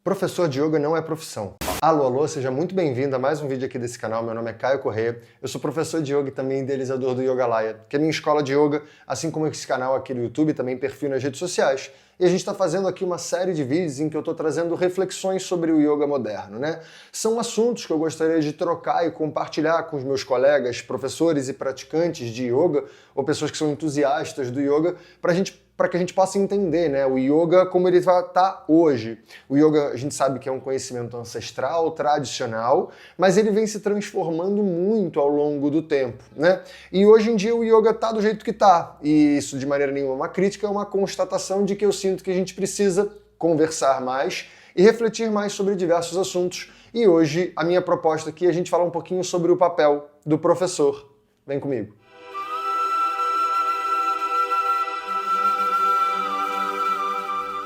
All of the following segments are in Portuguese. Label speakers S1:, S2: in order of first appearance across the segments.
S1: Professor de yoga não é profissão. Alô, alô, seja muito bem-vindo a mais um vídeo aqui desse canal. Meu nome é Caio Corrêa, eu sou professor de yoga e também idealizador do Yogalaya, que é minha escola de yoga, assim como esse canal aqui no YouTube, também perfil nas redes sociais. E a gente está fazendo aqui uma série de vídeos em que eu estou trazendo reflexões sobre o yoga moderno, né? São assuntos que eu gostaria de trocar e compartilhar com os meus colegas, professores e praticantes de yoga, ou pessoas que são entusiastas do yoga, para que a gente possa entender, né, o yoga como ele está hoje. O yoga, a gente sabe que é um conhecimento ancestral, tradicional, mas ele vem se transformando muito ao longo do tempo, né? E hoje em dia o yoga está do jeito que está, e isso de maneira nenhuma é uma crítica, é uma constatação de que eu sinto que a gente precisa conversar mais e refletir mais sobre diversos assuntos. E hoje a minha proposta aqui é a gente falar um pouquinho sobre o papel do professor. Vem comigo.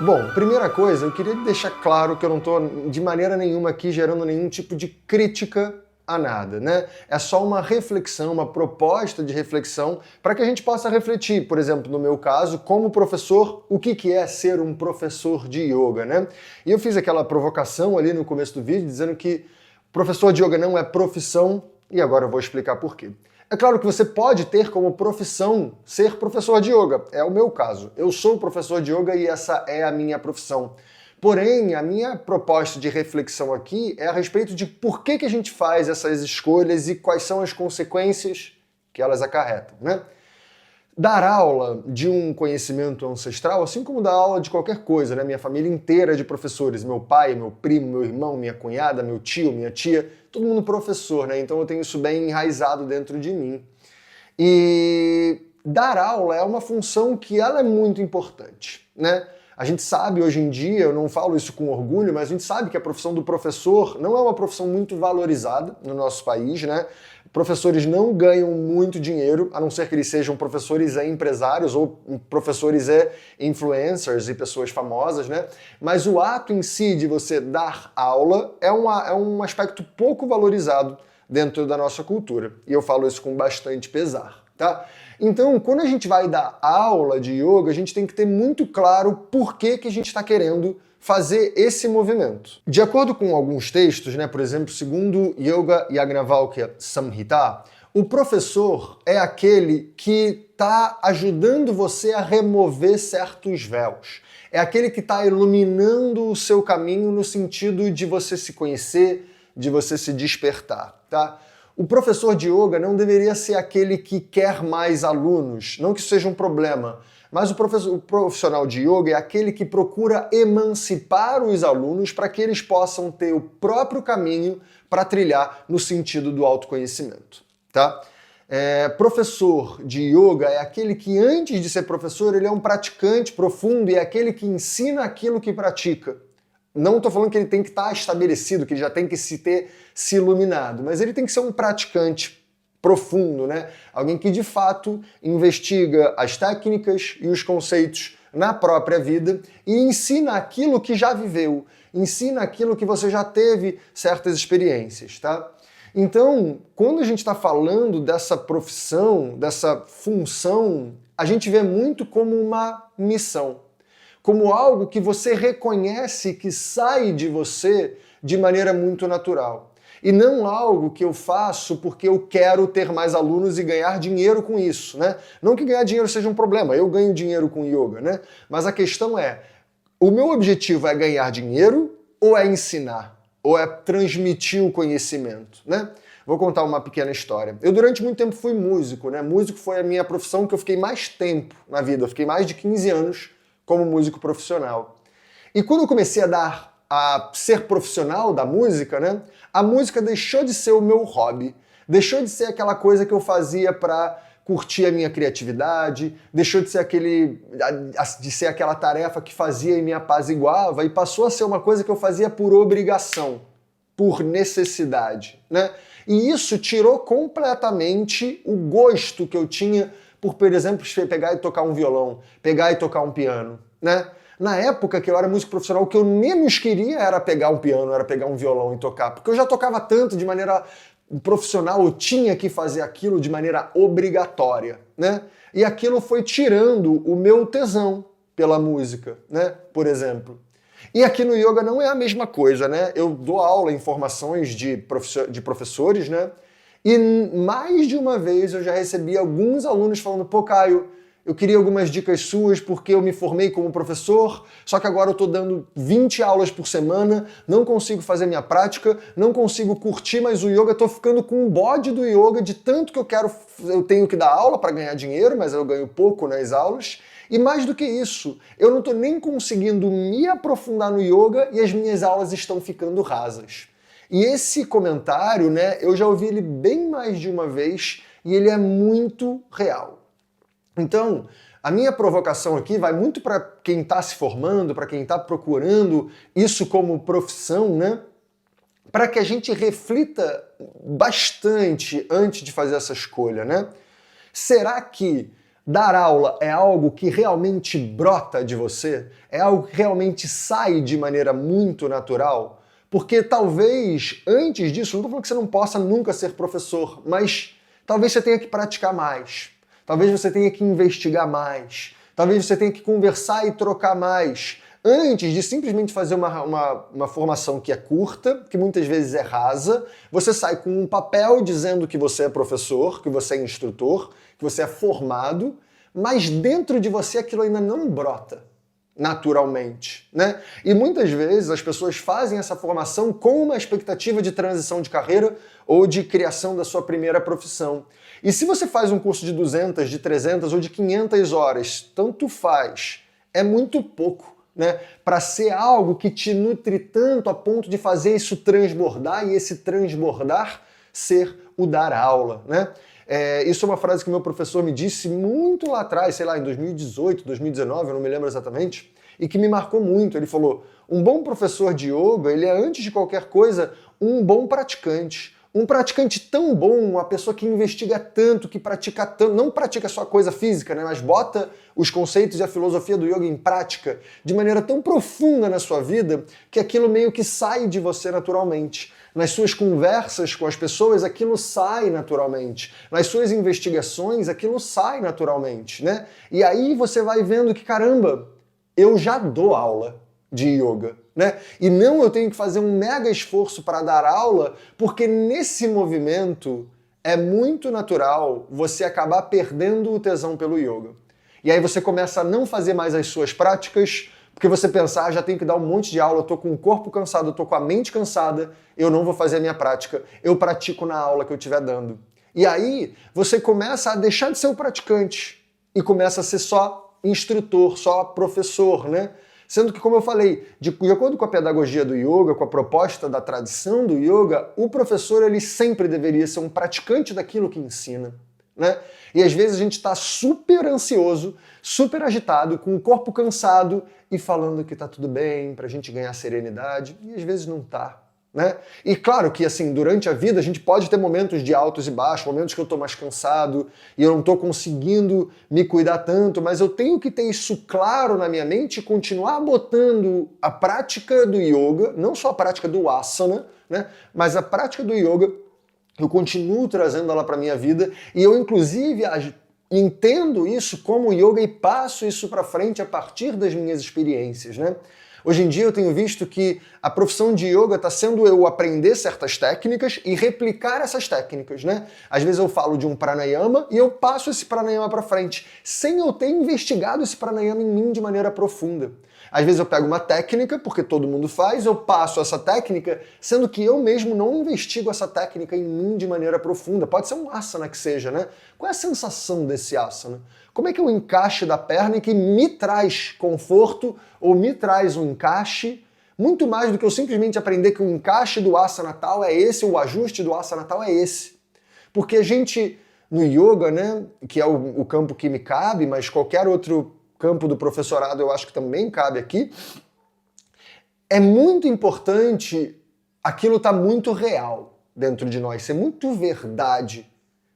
S1: Bom, primeira coisa, eu queria deixar claro que eu não estou de maneira nenhuma aqui gerando nenhum tipo de crítica a nada, né? É só uma reflexão, uma proposta de reflexão para que a gente possa refletir, por exemplo, no meu caso, como professor, o que é ser um professor de yoga, né? E eu fiz aquela provocação ali no começo do vídeo dizendo que professor de yoga não é profissão e agora eu vou explicar por quê. É claro que você pode ter como profissão ser professor de yoga. É o meu caso. Eu sou professor de yoga e essa é a minha profissão. Porém, a minha proposta de reflexão aqui é a respeito de por que a gente faz essas escolhas e quais são as consequências que elas acarretam, né? Dar aula de um conhecimento ancestral, assim como dar aula de qualquer coisa, né? Minha família inteira é de professores, meu pai, meu primo, meu irmão, minha cunhada, meu tio, minha tia, todo mundo professor, né? Então eu tenho isso bem enraizado dentro de mim. E dar aula é uma função que ela é muito importante, né? A gente sabe hoje em dia, eu não falo isso com orgulho, mas a gente sabe que a profissão do professor não é uma profissão muito valorizada no nosso país, né? Professores não ganham muito dinheiro, a não ser que eles sejam professores e empresários ou professores e influencers e pessoas famosas, né? Mas o ato em si de você dar aula é um aspecto pouco valorizado dentro da nossa cultura. E eu falo isso com bastante pesar, tá? Então, quando a gente vai dar aula de yoga, a gente tem que ter muito claro por que a gente está querendo fazer esse movimento. De acordo com alguns textos, né, por exemplo, segundo Yoga Yajnavalkya Samhita, o professor é aquele que está ajudando você a remover certos véus. É aquele que está iluminando o seu caminho no sentido de você se conhecer, de você se despertar, tá? O professor de yoga não deveria ser aquele que quer mais alunos, não que isso seja um problema, mas o profissional de yoga é aquele que procura emancipar os alunos para que eles possam ter o próprio caminho para trilhar no sentido do autoconhecimento, tá? Professor de yoga é aquele que, antes de ser professor, ele é um praticante profundo e é aquele que ensina aquilo que pratica. Não estou falando que ele tem que estar estabelecido, que ele já tem que se iluminado, mas ele tem que ser um praticante profundo, né? Alguém que de fato investiga as técnicas e os conceitos na própria vida e ensina aquilo que já viveu, ensina aquilo que você já teve certas experiências, tá? Então, quando a gente está falando dessa profissão, dessa função, a gente vê muito como uma missão, como algo que você reconhece que sai de você de maneira muito natural. E não algo que eu faço porque eu quero ter mais alunos e ganhar dinheiro com isso, né? Não que ganhar dinheiro seja um problema, eu ganho dinheiro com yoga, né? Mas a questão é, o meu objetivo é ganhar dinheiro ou é ensinar? Ou é transmitir o conhecimento, né? Vou contar uma pequena história. Eu durante muito tempo fui músico, né? Músico foi a minha profissão que eu fiquei mais tempo na vida. Eu fiquei mais de 15 anos como músico profissional. E quando eu comecei a ser profissional da música, né? A música deixou de ser o meu hobby, deixou de ser aquela coisa que eu fazia para curtir a minha criatividade, deixou de ser aquela tarefa que fazia e me apaziguava e passou a ser uma coisa que eu fazia por obrigação, por necessidade, né? E isso tirou completamente o gosto que eu tinha por exemplo, pegar e tocar um violão, pegar e tocar um piano, né? Na época que eu era músico profissional, o que eu menos queria era pegar um piano, era pegar um violão e tocar, porque eu já tocava tanto de maneira profissional, eu tinha que fazer aquilo de maneira obrigatória, né? E aquilo foi tirando o meu tesão pela música, né? Por exemplo. E aqui no yoga não é a mesma coisa, né? Eu dou aula em formações de professores, né? E mais de uma vez eu já recebi alguns alunos falando, pô, Caio, eu queria algumas dicas suas porque eu me formei como professor, só que agora eu tô dando 20 aulas por semana, não consigo fazer minha prática, não consigo curtir mais o yoga, tô ficando com um bode do yoga de tanto que eu tenho que dar aula para ganhar dinheiro, mas eu ganho pouco nas aulas. E mais do que isso, eu não tô nem conseguindo me aprofundar no yoga e as minhas aulas estão ficando rasas. E esse comentário, né, eu já ouvi ele bem mais de uma vez e ele é muito real. Então, a minha provocação aqui vai muito para quem está se formando, para quem está procurando isso como profissão, né? Para que a gente reflita bastante antes de fazer essa escolha, né? Será que dar aula é algo que realmente brota de você? É algo que realmente sai de maneira muito natural? Porque talvez, antes disso, não estou falando que você não possa nunca ser professor, mas talvez você tenha que praticar mais. Talvez você tenha que investigar mais. Talvez você tenha que conversar e trocar mais. Antes de simplesmente fazer uma formação que é curta, que muitas vezes é rasa, você sai com um papel dizendo que você é professor, que você é instrutor, que você é formado, mas dentro de você aquilo ainda não brota naturalmente, né? E muitas vezes as pessoas fazem essa formação com uma expectativa de transição de carreira ou de criação da sua primeira profissão. E se você faz um curso de 200, de 300 ou de 500 horas, tanto faz, é muito pouco, né? Para ser algo que te nutre tanto a ponto de fazer isso transbordar e esse transbordar ser o dar aula, né? Isso é uma frase que meu professor me disse muito lá atrás, sei lá, em 2018, 2019, eu não me lembro exatamente, e que me marcou muito. Ele falou, um bom professor de yoga, ele é, antes de qualquer coisa, um bom praticante. Um praticante tão bom, uma pessoa que investiga tanto, que pratica tanto, não pratica só coisa física, né, mas bota os conceitos e a filosofia do yoga em prática de maneira tão profunda na sua vida que aquilo meio que sai de você naturalmente. Nas suas conversas com as pessoas, aquilo sai naturalmente. Nas suas investigações, aquilo sai naturalmente, né? E aí você vai vendo que, caramba, eu já dou aula de yoga, né? E não eu tenho que fazer um mega esforço para dar aula, porque nesse movimento é muito natural você acabar perdendo o tesão pelo yoga. E aí você começa a não fazer mais as suas práticas, porque você pensa, já tenho que dar um monte de aula, eu tô com o corpo cansado, eu tô com a mente cansada, eu não vou fazer a minha prática, eu pratico na aula que eu estiver dando. E aí você começa a deixar de ser o praticante e começa a ser só instrutor, só professor, né? Sendo que, como eu falei, de acordo com a pedagogia do yoga, com a proposta da tradição do yoga, o professor ele sempre deveria ser um praticante daquilo que ensina, né? E às vezes a gente está super ansioso, super agitado, com o corpo cansado e falando que tá tudo bem, pra gente ganhar serenidade, e às vezes não tá, né? E claro que assim, durante a vida a gente pode ter momentos de altos e baixos, momentos que eu tô mais cansado e eu não tô conseguindo me cuidar tanto, mas eu tenho que ter isso claro na minha mente e continuar botando a prática do yoga, não só a prática do asana, né, mas a prática do yoga, eu continuo trazendo ela para minha vida e eu inclusive entendo isso como yoga e passo isso para frente a partir das minhas experiências, né? Hoje em dia eu tenho visto que a profissão de yoga está sendo eu aprender certas técnicas e replicar essas técnicas, né? Às vezes eu falo de um pranayama e eu passo esse pranayama para frente, sem eu ter investigado esse pranayama em mim de maneira profunda. Às vezes eu pego uma técnica, porque todo mundo faz, eu passo essa técnica, sendo que eu mesmo não investigo essa técnica em mim de maneira profunda. Pode ser um asana que seja, né? Qual é a sensação desse asana? Como é que é o encaixe da perna que me traz conforto ou me traz um encaixe, muito mais do que eu simplesmente aprender que o encaixe do asana tal é esse, o ajuste do asana tal é esse. Porque a gente, no yoga, né, que é o campo que me cabe, mas qualquer outro campo do professorado eu acho que também cabe aqui, é muito importante aquilo estar muito real dentro de nós, ser muito verdade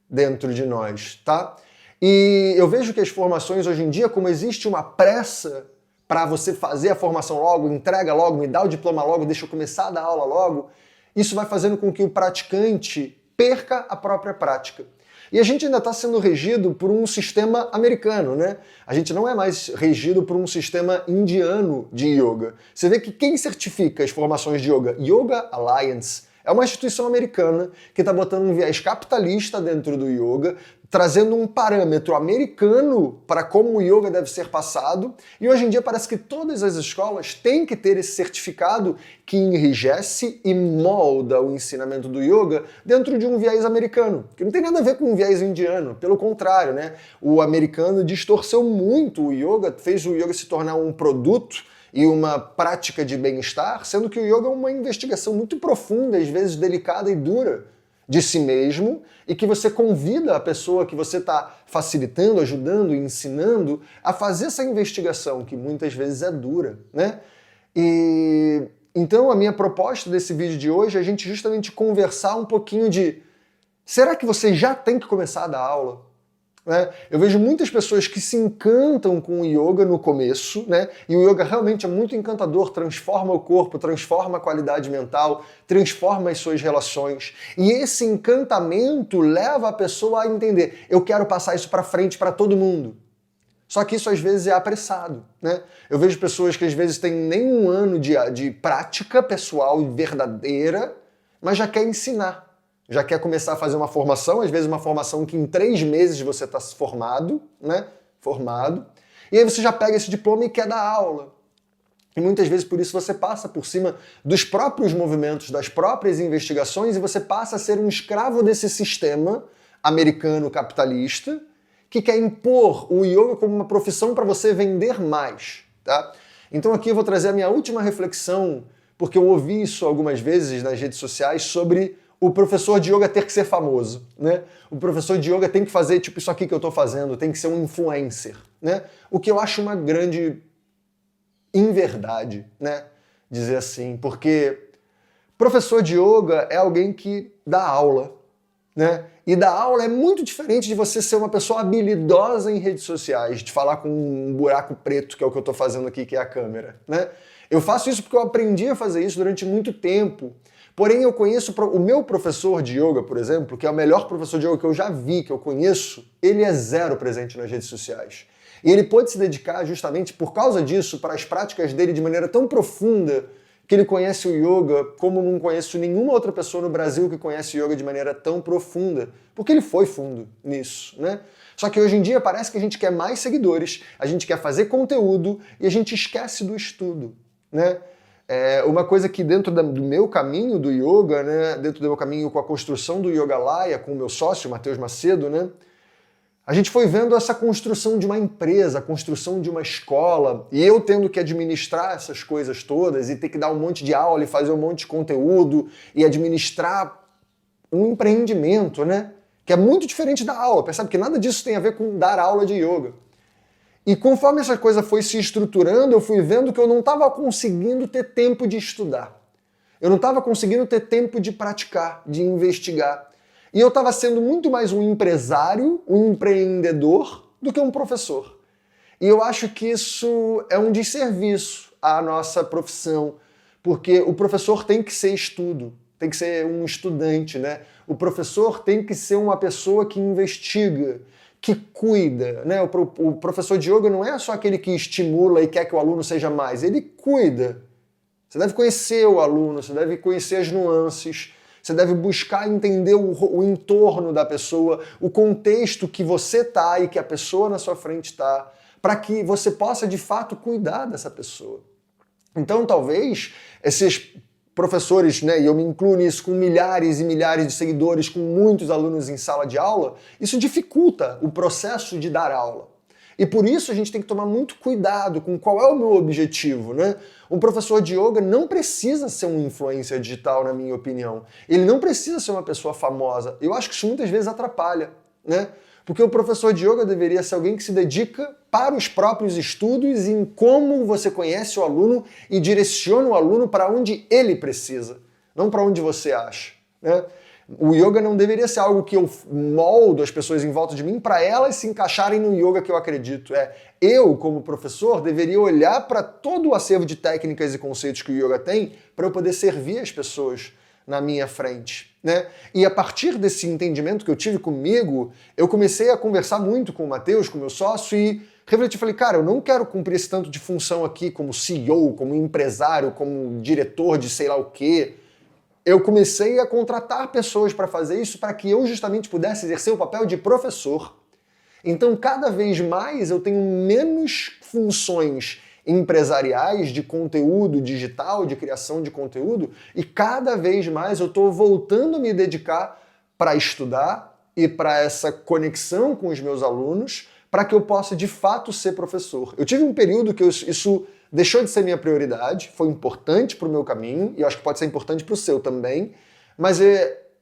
S1: dentro de nós, tá? E eu vejo que as formações hoje em dia, como existe uma pressa para você fazer a formação logo, entrega logo, me dá o diploma logo, deixa eu começar a dar aula logo, isso vai fazendo com que o praticante perca a própria prática. E a gente ainda está sendo regido por um sistema americano, né? A gente não é mais regido por um sistema indiano de yoga. Você vê que quem certifica as formações de yoga? Yoga Alliance. É uma instituição americana que está botando um viés capitalista dentro do yoga, trazendo um parâmetro americano para como o yoga deve ser passado, e hoje em dia parece que todas as escolas têm que ter esse certificado que enrijece e molda o ensinamento do yoga dentro de um viés americano, que não tem nada a ver com um viés indiano, pelo contrário, né? O americano distorceu muito o yoga, fez o yoga se tornar um produto e uma prática de bem-estar, sendo que o yoga é uma investigação muito profunda, às vezes delicada e dura, de si mesmo, e que você convida a pessoa que você está facilitando, ajudando, ensinando a fazer essa investigação, que muitas vezes é dura, né? E então a minha proposta desse vídeo de hoje é a gente justamente conversar um pouquinho de: será que você já tem que começar a dar aula? Né? Eu vejo muitas pessoas que se encantam com o yoga no começo, né? E o yoga realmente é muito encantador, transforma o corpo, transforma a qualidade mental, transforma as suas relações. E esse encantamento leva a pessoa a entender: eu quero passar isso para frente para todo mundo. Só que isso às vezes é apressado, né? Eu vejo pessoas que às vezes têm nem um ano de prática pessoal verdadeira, mas já quer ensinar. Já quer começar a fazer uma formação, às vezes uma formação que em 3 meses você está formado, né? Formado. E aí você já pega esse diploma e quer dar aula. E muitas vezes por isso você passa por cima dos próprios movimentos, das próprias investigações, e você passa a ser um escravo desse sistema americano capitalista que quer impor o yoga como uma profissão para você vender mais, tá? Então aqui eu vou trazer a minha última reflexão, porque eu ouvi isso algumas vezes nas redes sociais sobre o professor de yoga ter que ser famoso, né? O professor de yoga tem que fazer tipo isso aqui que eu estou fazendo, tem que ser um influencer, né? O que eu acho uma grande inverdade, né? Dizer assim, porque professor de yoga é alguém que dá aula, né? E dar aula é muito diferente de você ser uma pessoa habilidosa em redes sociais, de falar com um buraco preto, que é o que eu estou fazendo aqui, que é a câmera, né? Eu faço isso porque eu aprendi a fazer isso durante muito tempo. Porém, eu conheço o meu professor de yoga, por exemplo, que é o melhor professor de yoga que eu já vi, que eu conheço, ele é zero presente nas redes sociais. E ele pôde se dedicar justamente por causa disso para as práticas dele de maneira tão profunda que ele conhece o yoga como não conheço nenhuma outra pessoa no Brasil que conhece o yoga de maneira tão profunda, porque ele foi fundo nisso, né? Só que hoje em dia parece que a gente quer mais seguidores, a gente quer fazer conteúdo e a gente esquece do estudo, né? É uma coisa que dentro do meu caminho do yoga, né, dentro do meu caminho com a construção do Yogalaya, com o meu sócio, Matheus Macedo, né, a gente foi vendo essa construção de uma empresa, a construção de uma escola, e eu tendo que administrar essas coisas todas, e ter que dar um monte de aula, e fazer um monte de conteúdo, e administrar um empreendimento, né, que é muito diferente da aula. Percebe que nada disso tem a ver com dar aula de yoga. E conforme essa coisa foi se estruturando, eu fui vendo que eu não estava conseguindo ter tempo de estudar. Eu não estava conseguindo ter tempo de praticar, de investigar. E eu estava sendo muito mais um empresário, um empreendedor, do que um professor. E eu acho que isso é um desserviço à nossa profissão, porque o professor tem que ser estudo, tem que ser um estudante, né? O professor tem que ser uma pessoa que investiga, que cuida, né? O professor de yoga não é só aquele que estimula e quer que o aluno seja mais, ele cuida. Você deve conhecer o aluno, você deve conhecer as nuances, você deve buscar entender o entorno da pessoa, o contexto que você está e que a pessoa na sua frente está, para que você possa de fato cuidar dessa pessoa. Então talvez esses professores, né, e eu me incluo nisso, com milhares e milhares de seguidores, com muitos alunos em sala de aula, isso dificulta o processo de dar aula. E por isso a gente tem que tomar muito cuidado com qual é o meu objetivo, né? Um professor de yoga não precisa ser um influencer digital, na minha opinião. Ele não precisa ser uma pessoa famosa. Eu acho que isso muitas vezes atrapalha, né? Porque o professor de yoga deveria ser alguém que se dedica para os próprios estudos em como você conhece o aluno e direciona o aluno para onde ele precisa, não para onde você acha, né? O yoga não deveria ser algo que eu moldo as pessoas em volta de mim para elas se encaixarem no yoga que eu acredito. Eu, como professor, deveria olhar para todo o acervo de técnicas e conceitos que o yoga tem para eu poder servir as pessoas na minha frente, né? E a partir desse entendimento que eu tive comigo, eu comecei a conversar muito com o Matheus, com o meu sócio, e refleti, falei, cara, eu não quero cumprir esse tanto de função aqui como CEO, como empresário, como diretor de sei lá o quê. Eu comecei a contratar pessoas para fazer isso para que eu justamente pudesse exercer o papel de professor. Então, cada vez mais eu tenho menos funções empresariais de conteúdo digital, de criação de conteúdo, e cada vez mais eu estou voltando a me dedicar para estudar e para essa conexão com os meus alunos, para que eu possa de fato ser professor. Eu tive um período que isso deixou de ser minha prioridade, foi importante para o meu caminho, e eu acho que pode ser importante para o seu também, mas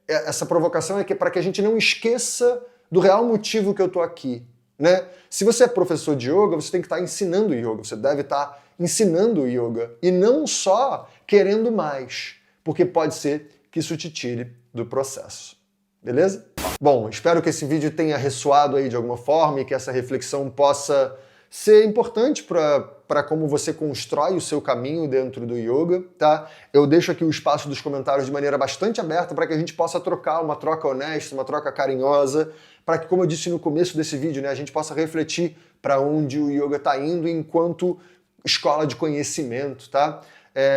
S1: essa provocação é para que a gente não esqueça do real motivo que eu estou aqui, né? Se você é professor de yoga, você tem que estar ensinando yoga, você deve estar ensinando yoga, e não só querendo mais, porque pode ser que isso te tire do processo. Beleza? Bom, espero que esse vídeo tenha ressoado aí de alguma forma e que essa reflexão possa ser importante para como você constrói o seu caminho dentro do yoga, tá? Eu deixo aqui o espaço dos comentários de maneira bastante aberta para que a gente possa trocar uma troca honesta, uma troca carinhosa, para que, como eu disse no começo desse vídeo, né, a gente possa refletir para onde o yoga está indo enquanto escola de conhecimento, tá?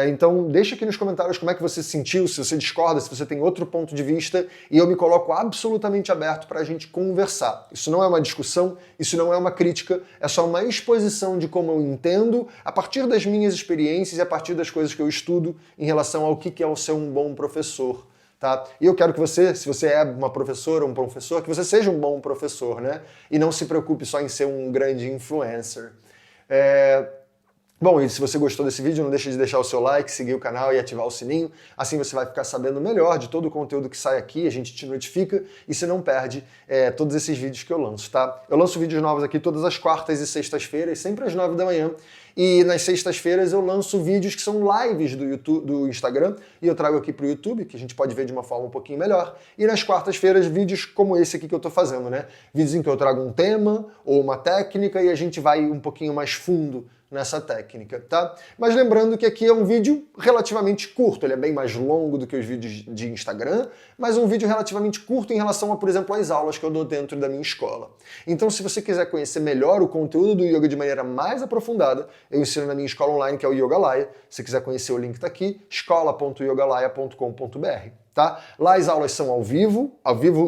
S1: Então deixa aqui nos comentários como é que você se sentiu, se você discorda, se você tem outro ponto de vista, e eu me coloco absolutamente aberto para a gente conversar. Isso não é uma discussão, isso não é uma crítica, é só uma exposição de como eu entendo a partir das minhas experiências e a partir das coisas que eu estudo em relação ao que é o ser um bom professor. Tá? E eu quero que você, se você é uma professora ou um professor, que você seja um bom professor, né? E não se preocupe só em ser um grande influencer. Bom, e se você gostou desse vídeo, não deixe de deixar o seu like, seguir o canal e ativar o sininho. Assim você vai ficar sabendo melhor de todo o conteúdo que sai aqui, a gente te notifica e você não perde todos esses vídeos que eu lanço, tá? Eu lanço vídeos novos aqui todas as quartas e sextas-feiras, sempre às 9 da manhã. E nas sextas-feiras eu lanço vídeos que são lives do YouTube, do Instagram, e eu trago aqui pro YouTube, que a gente pode ver de uma forma um pouquinho melhor. E nas quartas-feiras, vídeos como esse aqui que eu tô fazendo, né? Vídeos em que eu trago um tema ou uma técnica e a gente vai um pouquinho mais fundo nessa técnica, tá? Mas lembrando que aqui é um vídeo relativamente curto, ele é bem mais longo do que os vídeos de Instagram, mas um vídeo relativamente curto em relação a, por exemplo, as aulas que eu dou dentro da minha escola. Então, se você quiser conhecer melhor o conteúdo do yoga de maneira mais aprofundada, eu ensino na minha escola online, que é o Yogalaya. Se quiser conhecer, o link tá aqui, escola.yogalaya.com.br. Tá? Lá as aulas são ao vivo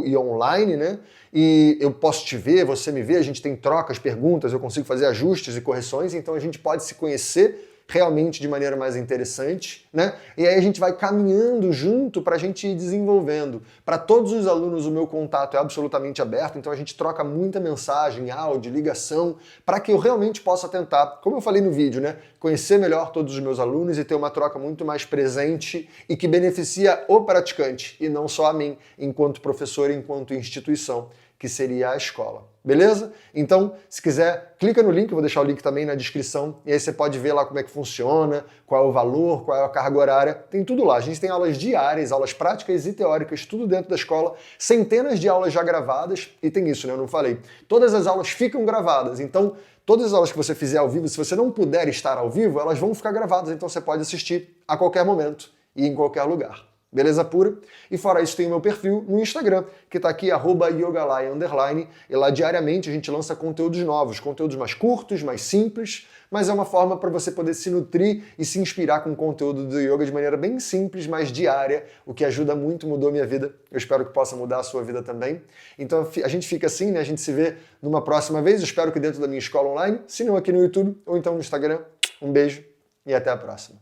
S1: e online, né? E eu posso te ver, você me vê, a gente tem trocas, perguntas, eu consigo fazer ajustes e correções, então a gente pode se conhecer realmente de maneira mais interessante, né? E aí a gente vai caminhando junto para a gente ir desenvolvendo. Para todos os alunos o meu contato é absolutamente aberto, então a gente troca muita mensagem, áudio, ligação, para que eu realmente possa tentar, como eu falei no vídeo, né? Conhecer melhor todos os meus alunos e ter uma troca muito mais presente e que beneficia o praticante e não só a mim, enquanto professor, enquanto instituição, que seria a escola. Beleza? Então, se quiser, clica no link, eu vou deixar o link também na descrição, e aí você pode ver lá como é que funciona, qual é o valor, qual é a carga horária, tem tudo lá. A gente tem aulas diárias, aulas práticas e teóricas, tudo dentro da escola, centenas de aulas já gravadas, e tem isso, né? Eu não falei. Todas as aulas ficam gravadas, então todas as aulas que você fizer ao vivo, se você não puder estar ao vivo, elas vão ficar gravadas, então você pode assistir a qualquer momento e em qualquer lugar. Beleza pura? E fora isso tem o meu perfil no Instagram, que tá aqui, @yogalaya_, e lá diariamente a gente lança conteúdos novos, conteúdos mais curtos, mais simples, mas é uma forma para você poder se nutrir e se inspirar com o conteúdo do yoga de maneira bem simples, mas diária, o que ajuda muito, mudou minha vida. Eu espero que possa mudar a sua vida também. Então a gente fica assim, né? A gente se vê numa próxima vez, eu espero que dentro da minha escola online, se não aqui no YouTube ou então no Instagram. Um beijo e até a próxima.